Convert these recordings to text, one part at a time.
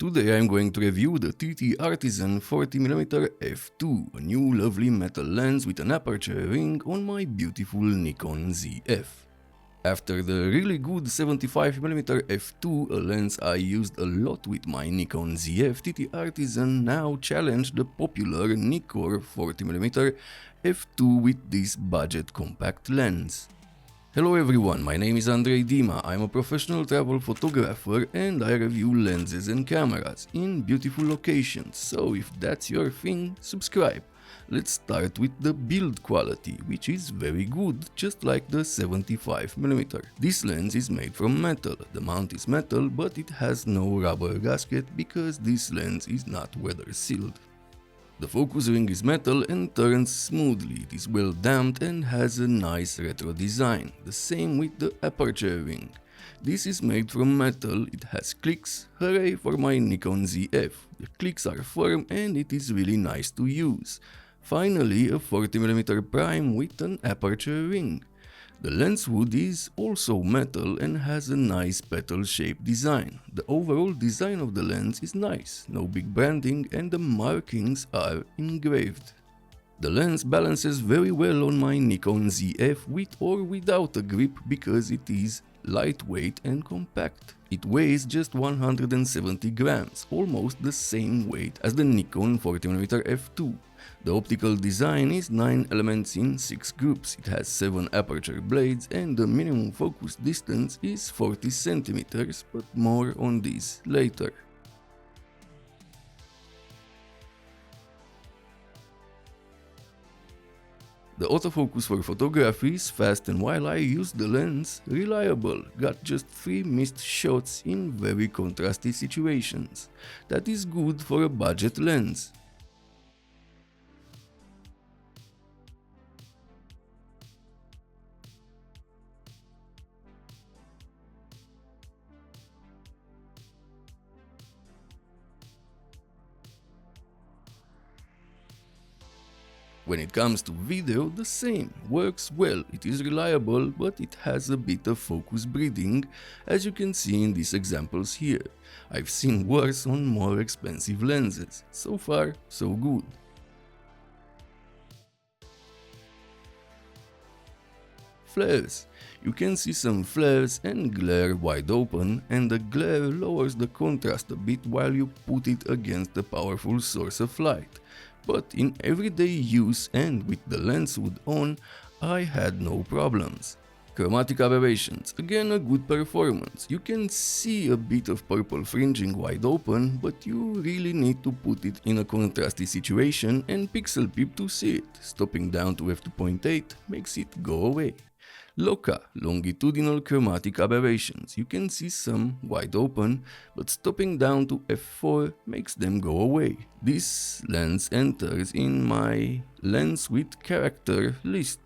Today I'm going to review the TTArtisan 40mm f2, a new lovely metal lens with an aperture ring on my beautiful Nikon Zf. After the really good 75mm f2, a lens I used a lot with my Nikon Zf, TTArtisan now challenged the popular Nikon 40mm f2 with this budget compact lens. Hello everyone, my name is Andrei Dima, I'm a professional travel photographer and I review lenses and cameras in beautiful locations, so if that's your thing, subscribe. Let's start with the build quality, which is very good, just like the 75mm. This lens is made from metal, the mount is metal, but it has no rubber gasket because this lens is not weather sealed. The focus ring is metal and turns smoothly, it is well damped and has a nice retro design, the same with the aperture ring. This is made from metal, it has clicks, hooray for my Nikon Zf. The clicks are firm and it is really nice to use. Finally, a 40mm prime with an aperture ring. The lens hood is also metal and has a nice petal-shaped design. The overall design of the lens is nice, no big branding and the markings are engraved. The lens balances very well on my Nikon Zf with or without a grip because it is lightweight and compact. It weighs just 170 grams, almost the same weight as the Nikon 40mm f2. The optical design is 9 elements in 6 groups, it has 7 aperture blades and the minimum focus distance is 40 cm, but more on this later. The autofocus for photography is fast and while I used the lens, reliable, got just 3 missed shots in very contrasty situations. That is good for a budget lens. When it comes to video, the same, works well, it is reliable, but it has a bit of focus breathing, as you can see in these examples here. I've seen worse on more expensive lenses, so far so good. Flares. You can see some flares and glare wide open, and the glare lowers the contrast a bit while you put it against a powerful source of light. But in everyday use and with the lens hood on, I had no problems. Chromatic aberrations, again a good performance. You can see a bit of purple fringing wide open, but you really need to put it in a contrasty situation and pixel peep to see it. Stopping down to f2.8 makes it go away. Loca, longitudinal chromatic aberrations, you can see some wide open, but stopping down to f4 makes them go away. This lens enters in my lens with character list.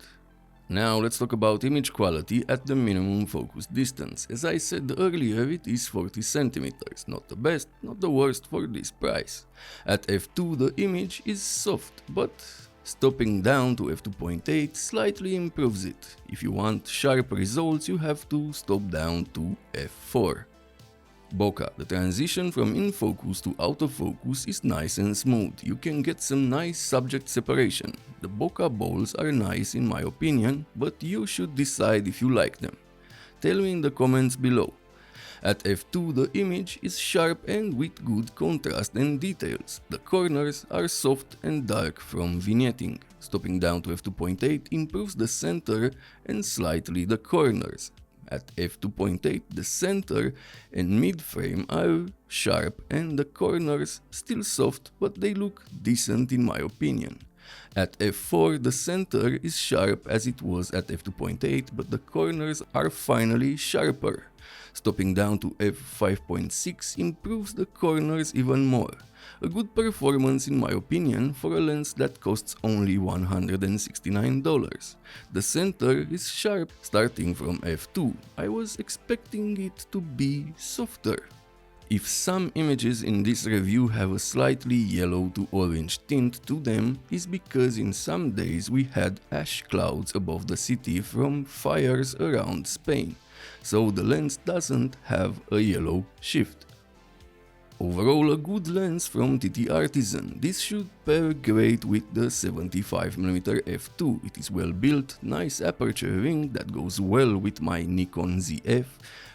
Now let's talk about image quality at the minimum focus distance. As I said earlier, it is 40 cm, not the best, not the worst for this price. At f2 the image is soft, but stopping down to f2.8 slightly improves it. If you want sharp results, you have to stop down to f4. Bokeh. The transition from in focus to autofocus is nice and smooth. You can get some nice subject separation. The bokeh balls are nice in my opinion, but you should decide if you like them. Tell me in the comments below. At f2 the image is sharp and with good contrast and details. The corners are soft and dark from vignetting. Stopping down to f2.8 improves the center and slightly the corners. At f2.8 the center and mid-frame are sharp and the corners still soft, but they look decent in my opinion. At f4 the center is sharp as it was at f2.8, but the corners are finally sharper. Stopping down to f5.6 improves the corners even more. A good performance in my opinion for a lens that costs only $169. The center is sharp starting from f2. I was expecting it to be softer. If some images in this review have a slightly yellow to orange tint to them, is because in some days we had ash clouds above the city from fires around Spain, so the lens doesn't have a yellow shift. Overall, a good lens from TTArtisan. This should pair great with the 75mm f2. It is well built, nice aperture ring that goes well with my Nikon Zf,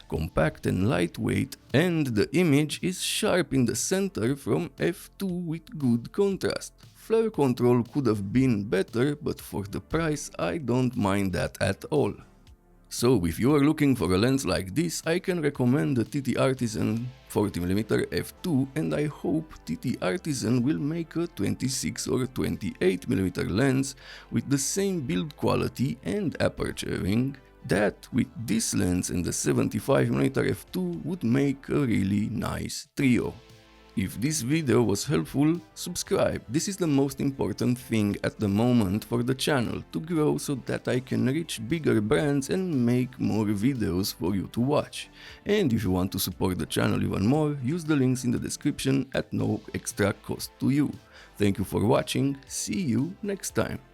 compact and lightweight, and the image is sharp in the center from f2 with good contrast. Flare control could have been better, but for the price I don't mind that at all. So if you are looking for a lens like this, I can recommend the TTArtisan 40mm f2, and I hope TTArtisan will make a 26 or 28mm lens with the same build quality and aperture ring that with this lens and the 75mm f2 would make a really nice trio. If this video was helpful, subscribe. This is the most important thing at the moment for the channel to grow so that I can reach bigger brands and make more videos for you to watch. And if you want to support the channel even more, use the links in the description at no extra cost to you. Thank you for watching, see you next time.